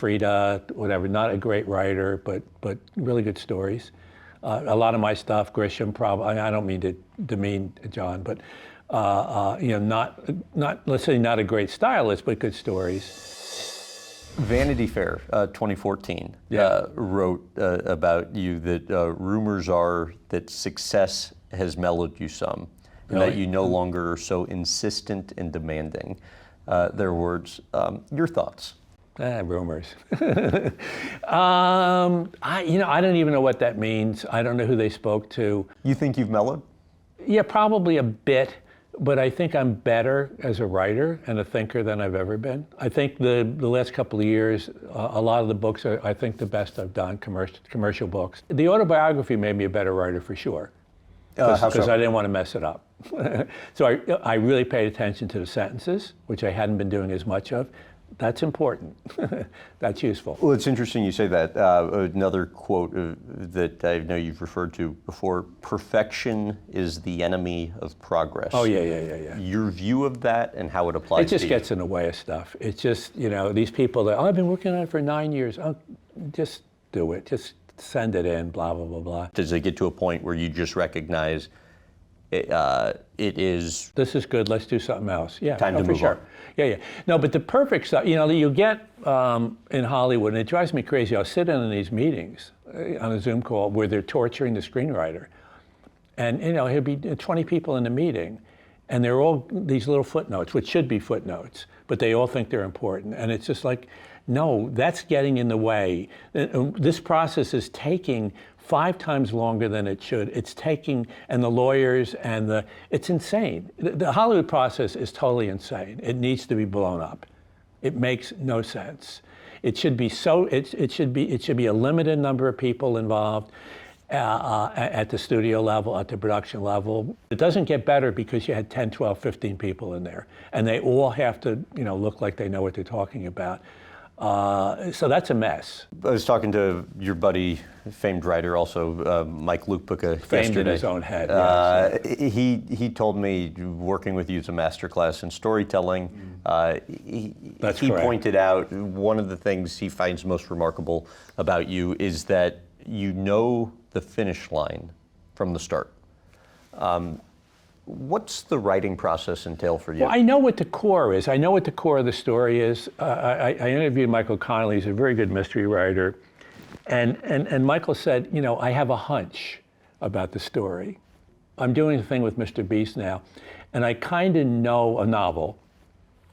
Frida, whatever. Not a great writer, but really good stories. A lot of my stuff, Grisham, probably. I don't mean to demean John, but not let's say not a great stylist, but good stories. Vanity Fair 2014 Yeah. wrote about you that rumors are that success has mellowed you some, and Really? that you no longer are so insistent and demanding. Their words. Your thoughts? Rumors. I don't even know what that means. I don't know who they spoke to. You think you've mellowed? Yeah, probably a bit, but I think I'm better as a writer and a thinker than I've ever been. I think the last couple of years, a lot of the books are, I think, the best I've done, commercial books. The autobiography made me a better writer for sure, because I didn't want to mess it up. So I really paid attention to the sentences, which I hadn't been doing as much of. That's important. That's useful. Well, it's interesting you say that. Another quote that I know you've referred to before: "Perfection is the enemy of progress." Oh, yeah. Your view of that and how it applies to you? It just gets in the way of stuff. It's just, these people that, I've been working on it for 9 years. Oh, just do it. Just send it in, blah, blah, blah, blah. Does it get to a point where you just recognize it is... This is good, let's do something else. Yeah, time to for move sure. on. Yeah. No, but the perfect stuff, you get in Hollywood, and it drives me crazy. I'll sit in these meetings on a Zoom call where they're torturing the screenwriter. And, he'll be 20 people in the meeting, and they're all these little footnotes, which should be footnotes, but they all think they're important. And it's just like, no, that's getting in the way. This process is taking 5 times longer than it should. It's taking, and the lawyers and it's insane. The Hollywood process is totally insane. It needs to be blown up. It makes no sense. It should be it should be a limited number of people involved at the studio level, at the production level. It doesn't get better because you had 10, 12, 15 people in there, and they all have to, look like they know what they're talking about. So that's a mess. I was talking to your buddy, famed writer also, Mike Lupica, famed yesterday. In his own head. Yeah, he told me working with you is a masterclass in storytelling. He pointed out one of the things he finds most remarkable about you is that you know the finish line from the start. What's the writing process entail for you? Well, I know what the core is. I know what the core of the story is. I interviewed Michael Connelly. He's a very good mystery writer. And Michael said, I have a hunch about the story. I'm doing a thing with Mr. Beast now, and I kind of know a novel,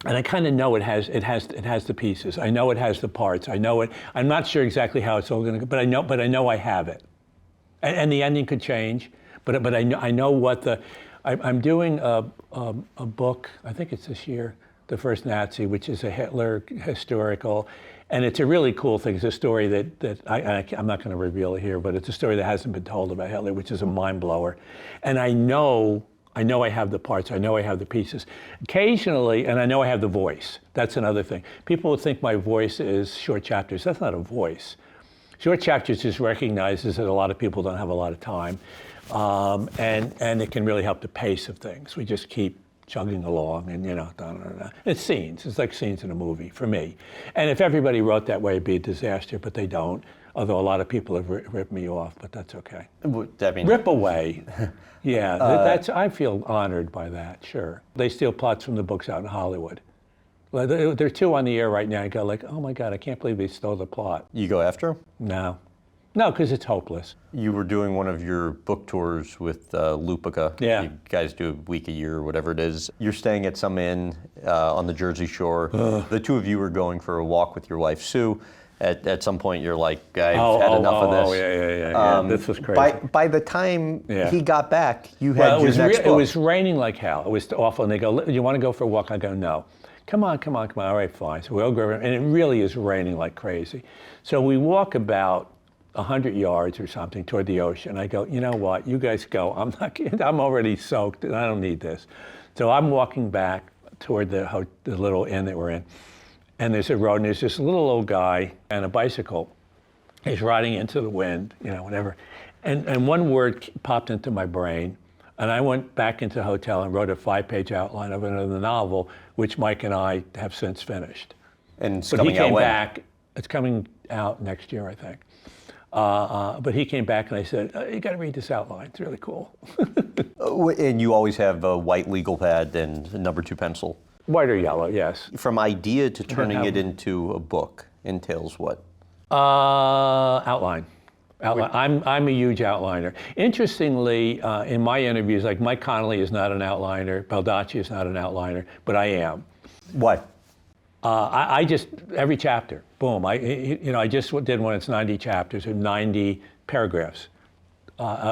and I kind of know it has the pieces. I know it has the parts. I know it. I'm not sure exactly how it's all going to go, but I know I have it. And the ending could change, but I know what the. I'm doing a book, I think it's this year, The First Nazi, which is a Hitler historical, and it's a really cool thing. It's a story that I'm not going to reveal it here, but it's a story that hasn't been told about Hitler, which is a mind blower. And I know I have the parts, I know I have the pieces. Occasionally, and I know I have the voice. That's another thing. People would think my voice is short chapters. That's not a voice. Short chapters just recognizes that a lot of people don't have a lot of time. And it can really help the pace of things. We just keep chugging along and, It's scenes. It's like scenes in a movie for me. And if everybody wrote that way, it'd be a disaster, but they don't. Although a lot of people have ripped me off, but that's okay. Rip away. Yeah, I feel honored by that, sure. They steal plots from the books out in Hollywood. There are 2 on the air right now. I go like, oh my God, I can't believe they stole the plot. You go after them? No, because it's hopeless. You were doing one of your book tours with Lupica. Yeah. You guys do a week a year or whatever it is. You're staying at some inn on the Jersey Shore. The 2 of you are going for a walk with your wife, Sue. At some point, you're like, I've had enough of this. Oh, yeah. This was crazy. By the time he got back, you had your next book. It was raining like hell. It was awful. And they go, you want to go for a walk? I go, no. Come on. All right, fine. So we all go around. And it really is raining like crazy. So we walk about 100 yards or something toward the ocean. I go, you know what? You guys go. I'm already soaked, and I don't need this. So I'm walking back toward the little inn that we're in. And there's a road, and there's this little old guy and a bicycle. He's riding into the wind, whatever. And one word popped into my brain, and I went back into the hotel and wrote a 5-page outline of another novel, which Mike and I have since finished. And it's but he coming out came when? back It's coming out next year, I think. But he came back and I said, you got to read this outline. It's really cool. And you always have a white legal pad and a number 2 pencil. White or yellow, yes. From idea to turning it into a book entails what? Outline. I'm a huge outliner. Interestingly, in my interviews, like Mike Connolly is not an outliner, Baldacci is not an outliner, but I am. Why? I just, every chapter, boom. I just did one, it's 90 chapters or 90 paragraphs,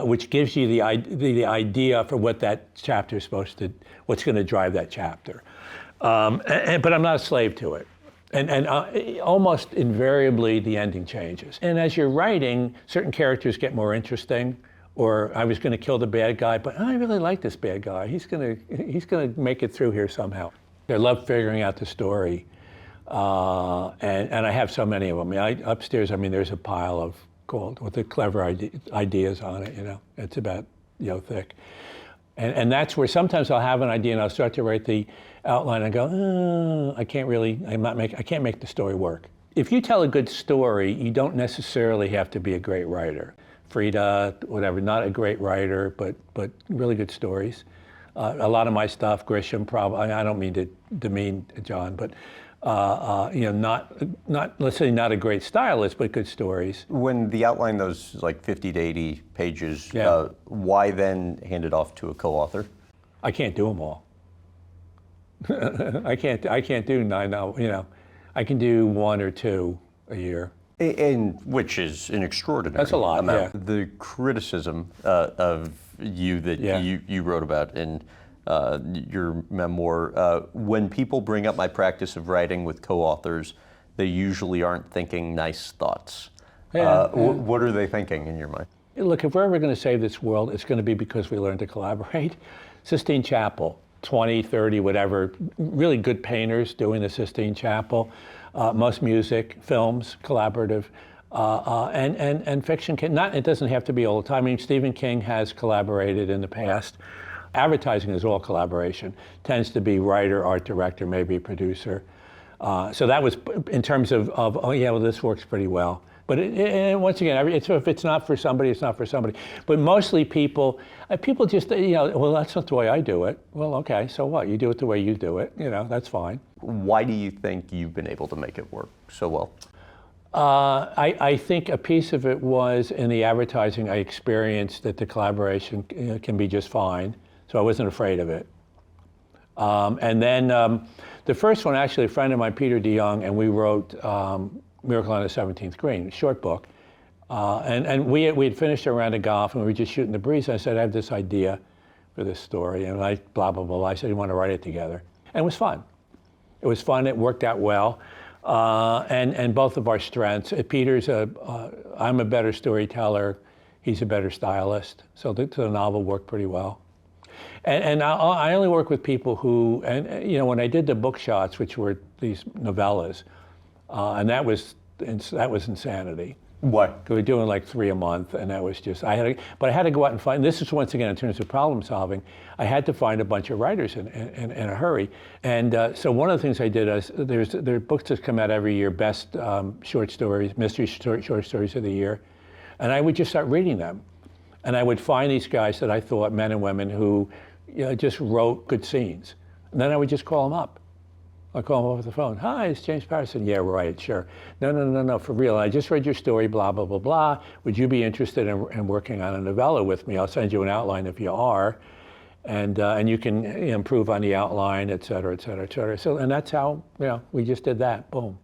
which gives you the idea for what that chapter is supposed to, what's going to drive that chapter. But I'm not a slave to it. And almost invariably, the ending changes. And as you're writing, certain characters get more interesting. Or I was going to kill the bad guy, but I really like this bad guy. He's going to make it through here somehow. I love figuring out the story, and I have so many of them. Upstairs, there's a pile of gold with the clever ideas on it. It's about thick. And that's where sometimes I'll have an idea and I'll start to write the outline and go, I can't make the story work. If you tell a good story, you don't necessarily have to be a great writer. Frida, whatever, not a great writer, but really good stories. A lot of my stuff, Grisham, probably, I don't mean to demean John, but not let's say not a great stylist, but good stories. When the outline those like 50 to 80 pages, yeah. Why then hand it off to a co-author? I can't do them all. I can't do 9 novels. I can do 1 or 2 a year. And which is an extraordinary That's a lot, amount. Yeah. The criticism of you that you wrote about in your memoir, when people bring up my practice of writing with co-authors, they usually aren't thinking nice thoughts. What are they thinking in your mind? Look, if we're ever going to save this world, it's going to be because we learn to collaborate. Sistine Chapel, 20, 30, whatever, really good painters doing the Sistine Chapel. Most music, films, collaborative, and fiction. It doesn't have to be all the time. Stephen King has collaborated in the past. Advertising is all collaboration. Tends to be writer, art director, maybe producer. So that was in terms of this works pretty well. But once again, if it's not for somebody, it's not for somebody. But mostly people just, well, that's not the way I do it. Well, okay, so what? You do it the way you do it. That's fine. Why do you think you've been able to make it work so well? I think a piece of it was in the advertising. I experienced that the collaboration can be just fine, so I wasn't afraid of it. And then the first one, actually, a friend of mine, Peter DeYoung, and we wrote Miracle on the 17th Green, a short book. And we had finished a round of golf, and we were just shooting the breeze. And I said, I have this idea for this story, and I blah, blah, blah. I said, you want to write it together? And it was fun. It was fun. It worked out well. And both of our strengths. Peter's I'm a better storyteller. He's a better stylist. So the novel worked pretty well. And I only work with people who, when I did the book shots, which were these novellas, and that was insanity. Why? Because we're doing like 3 a month, and that was just, I had to go out and find, this is once again in terms of problem solving, I had to find a bunch of writers in a hurry. And so one of the things I did is, there are books that come out every year, best short stories, mystery short stories of the year, and I would just start reading them. And I would find these guys that I thought, men and women, who just wrote good scenes. And then I would just call them up. I'll call him over the phone. Hi, it's James Patterson. Yeah, right, sure. No, for real. I just read your story, blah, blah, blah, blah. Would you be interested in working on a novella with me? I'll send you an outline if you are. And you can improve on the outline, et cetera, et cetera, et cetera. So, and that's how, we just did that, boom.